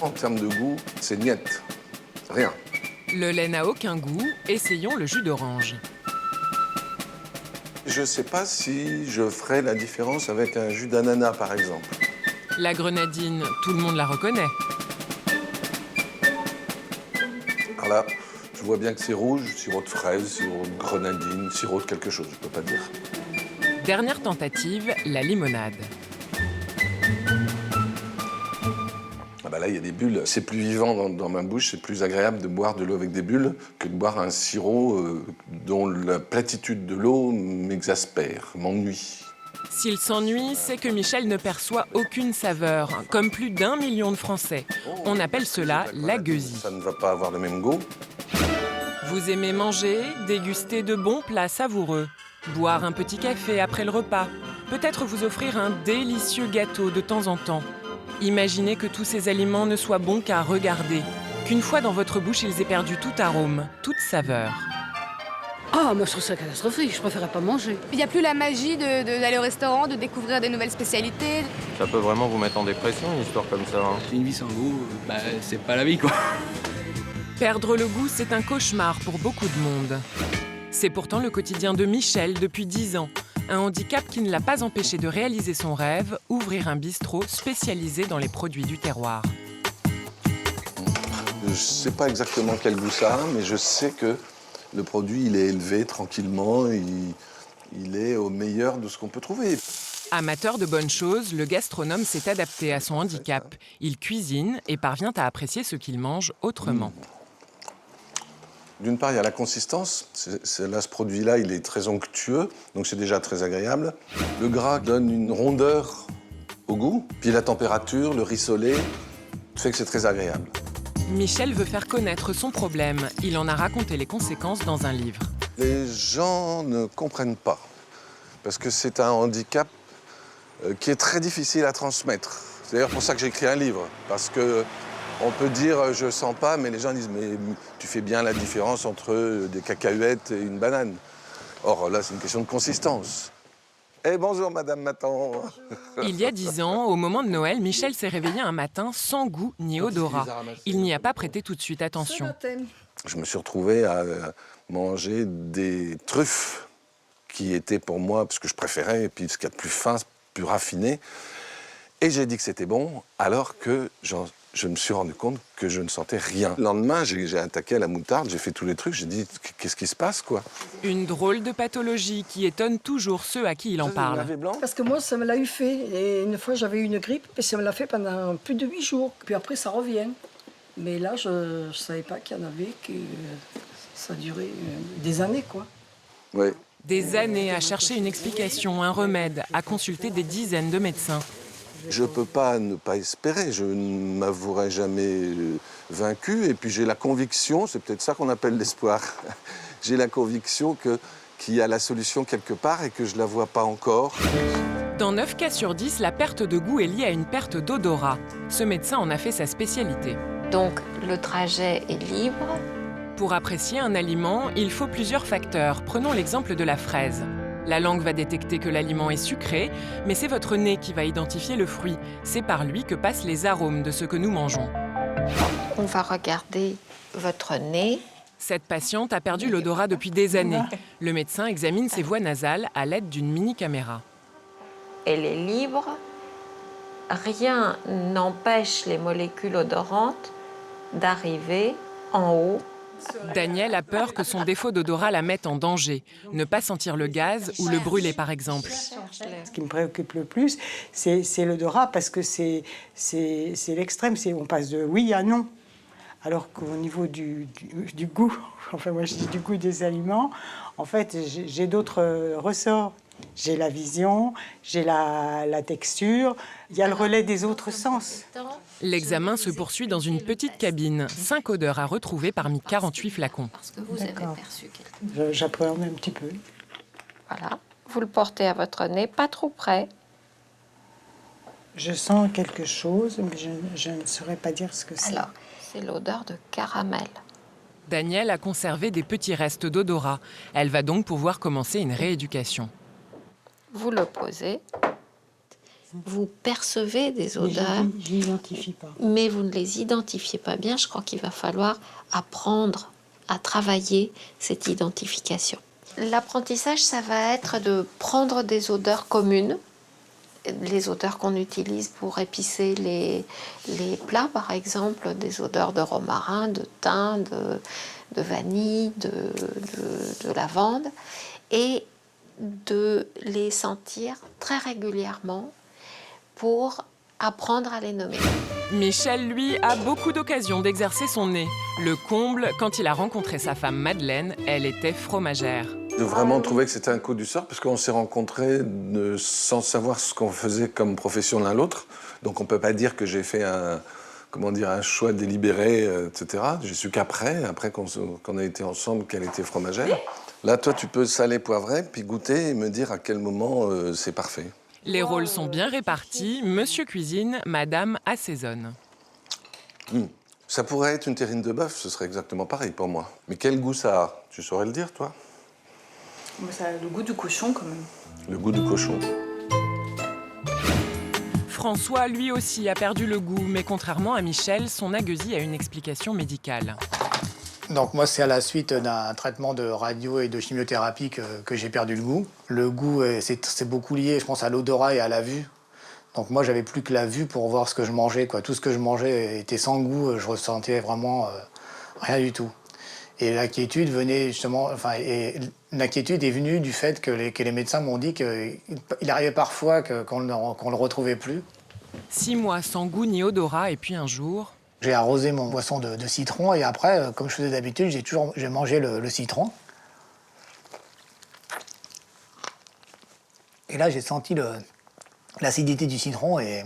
En termes de goût, c'est niet. Rien. Le lait n'a aucun goût, essayons le jus d'orange. Je ne sais pas si je ferais la différence avec un jus d'ananas, par exemple. La grenadine, tout le monde la reconnaît. Alors là, je vois bien que c'est rouge, sirop de fraise, sirop de grenadine, sirop de quelque chose, je ne peux pas dire. Dernière tentative, la limonade. Ah bah là, il y a des bulles. C'est plus vivant dans ma bouche, c'est plus agréable de boire de l'eau avec des bulles que de boire un sirop dont la platitude de l'eau m'exaspère, m'ennuie. S'il s'ennuie, c'est que Michel ne perçoit aucune saveur, comme plus d'1 million de Français. On appelle cela la gueusie. Ça ne va pas avoir le même goût. Vous aimez manger, déguster de bons plats savoureux, boire un petit café après le repas, peut-être vous offrir un délicieux gâteau de temps en temps. Imaginez que tous ces aliments ne soient bons qu'à regarder, qu'une fois dans votre bouche, ils aient perdu tout arôme, toute saveur. Ah, moi je trouve ça catastrophique, je préférerais pas manger. Il n'y a plus la magie d'aller au restaurant, de découvrir des nouvelles spécialités. Ça peut vraiment vous mettre en dépression, une histoire comme ça. Hein. Une vie sans goût, c'est pas la vie, quoi. Perdre le goût, c'est un cauchemar pour beaucoup de monde. C'est pourtant le quotidien de Michel depuis 10 ans. Un handicap qui ne l'a pas empêché de réaliser son rêve, ouvrir un bistrot spécialisé dans les produits du terroir. Je ne sais pas exactement quel goût ça a, mais je sais que le produit, il est élevé tranquillement, il est au meilleur de ce qu'on peut trouver. Amateur de bonnes choses, le gastronome s'est adapté à son handicap. Il cuisine et parvient à apprécier ce qu'il mange autrement. D'une part, il y a la consistance. Là, ce produit-là, il est très onctueux, donc c'est déjà très agréable. Le gras donne une rondeur au goût. Puis la température, le rissolé, fait que c'est très agréable. Michel veut faire connaître son problème. Il en a raconté les conséquences dans un livre. Les gens ne comprennent pas, parce que c'est un handicap qui est très difficile à transmettre. C'est d'ailleurs pour ça que j'ai écrit un livre, parce que on peut dire « je sens pas », mais les gens disent « mais tu fais bien la différence entre des cacahuètes et une banane ». Or, là, c'est une question de consistance. Eh, bonjour, Madame Matan. Il y a 10 ans, au moment de Noël, Michel s'est réveillé un matin sans goût ni odorat. Il n'y a pas prêté tout de suite attention. Je me suis retrouvé à manger des truffes qui étaient pour moi, parce que je préférais, et puis ce qu'il y a de plus fin, plus raffiné. Et j'ai dit que c'était bon, alors que je me suis rendu compte que je ne sentais rien. Le lendemain, j'ai attaqué à la moutarde, j'ai fait tous les trucs, j'ai dit qu'est-ce qui se passe, quoi. Une drôle de pathologie qui étonne toujours ceux à qui il en parle. Parce que moi, ça me l'a eu fait. Et une fois, j'avais eu une grippe, et ça me l'a fait pendant plus de 8 jours. Puis après, ça revient. Mais là, je ne savais pas qu'il y en avait, que ça durait des années, quoi. Oui. Des années à chercher une explication, un remède, à consulter des dizaines de médecins. Je ne peux pas ne pas espérer, je ne m'avouerai jamais vaincu. Et puis j'ai la conviction, c'est peut-être ça qu'on appelle l'espoir, j'ai la conviction qu'il y a la solution quelque part et que je ne la vois pas encore. Dans 9 cas sur 10, la perte de goût est liée à une perte d'odorat. Ce médecin en a fait sa spécialité. Donc le trajet est libre. Pour apprécier un aliment, il faut plusieurs facteurs. Prenons l'exemple de la fraise. La langue va détecter que l'aliment est sucré, mais c'est votre nez qui va identifier le fruit. C'est par lui que passent les arômes de ce que nous mangeons. On va regarder votre nez. Cette patiente a perdu l'odorat depuis des années. Le médecin examine ses voies nasales à l'aide d'une mini-caméra. Elle est libre. Rien n'empêche les molécules odorantes d'arriver en haut. Daniel a peur que son défaut d'odorat la mette en danger. Ne pas sentir le gaz ou le brûler, par exemple. Ce qui me préoccupe le plus, c'est l'odorat, parce que c'est l'extrême. On passe de oui à non. Alors qu'au niveau du goût, enfin moi je dis du goût des aliments, en fait j'ai d'autres ressorts. J'ai la vision, j'ai la texture, il y a le relais des autres sens. L'examen se poursuit dans une petite cabine. 5 odeurs à retrouver parmi 48 flacons. Parce que vous avez perçu J'appréhende un petit peu. Voilà. Vous le portez à votre nez, pas trop près. Je sens quelque chose, mais je ne saurais pas dire ce que c'est. Alors, c'est l'odeur de caramel. Daniel a conservé des petits restes d'odorat. Elle va donc pouvoir commencer une rééducation. Vous le posez. Vous percevez des Mais odeurs, je n'identifie pas. mais vous ne les identifiez pas bien. Je crois qu'il va falloir apprendre à travailler cette identification. L'apprentissage, ça va être de prendre des odeurs communes, les odeurs qu'on utilise pour épicer les plats, par exemple, des odeurs de romarin, de thym, de vanille, de lavande, et de les sentir très régulièrement pour apprendre à les nommer. Michel, lui, a beaucoup d'occasions d'exercer son nez. Le comble, quand il a rencontré sa femme Madeleine, elle était fromagère. De vraiment trouver que c'était un coup du sort, parce qu'on s'est rencontrés sans savoir ce qu'on faisait comme profession l'un l'autre. Donc on ne peut pas dire que j'ai fait un choix délibéré, etc. J'ai su qu'après qu'on a été ensemble, qu'elle était fromagère. Là, toi, tu peux saler, poivrer, puis goûter et me dire à quel moment c'est parfait. Les rôles sont bien répartis. Monsieur cuisine, madame assaisonne. Ça pourrait être une terrine de bœuf, ce serait exactement pareil pour moi. Mais quel goût ça a? Tu saurais le dire, toi? Ça a le goût du cochon, quand même. Le goût du cochon. François, lui aussi, a perdu le goût, mais contrairement à Michel, son agueusie a une explication médicale. Donc moi, c'est à la suite d'un traitement de radio et de chimiothérapie que j'ai perdu le goût. Le goût, c'est beaucoup lié, je pense, à l'odorat et à la vue. Donc moi, j'avais plus que la vue pour voir ce que je mangeais, quoi. Tout ce que je mangeais était sans goût, je ressentais vraiment rien du tout. Et l'inquiétude venait justement, l'inquiétude est venue du fait que les médecins m'ont dit qu'il arrivait parfois qu'on le retrouvait plus. 6 mois sans goût ni odorat, et puis un jour... J'ai arrosé mon boisson de citron et après, comme je faisais d'habitude, j'ai mangé le citron. Et là, j'ai senti l'acidité du citron et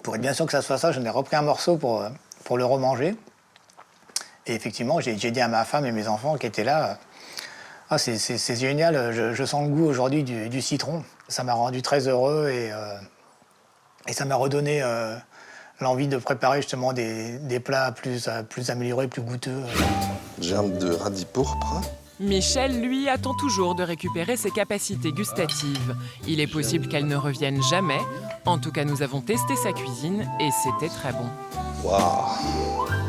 pour être bien sûr que ça soit ça, j'en ai repris un morceau pour le remanger. Et effectivement, j'ai dit à ma femme et mes enfants qui étaient là, « Ah, c'est génial, je sens le goût aujourd'hui du citron. » Ça m'a rendu très heureux et ça m'a redonné l'envie de préparer justement des plats plus améliorés, plus goûteux. Germe de radis pourpre. Michel, lui, attend toujours de récupérer ses capacités gustatives. Il est possible qu'elles ne reviennent jamais. En tout cas, nous avons testé sa cuisine et c'était très bon. Waouh!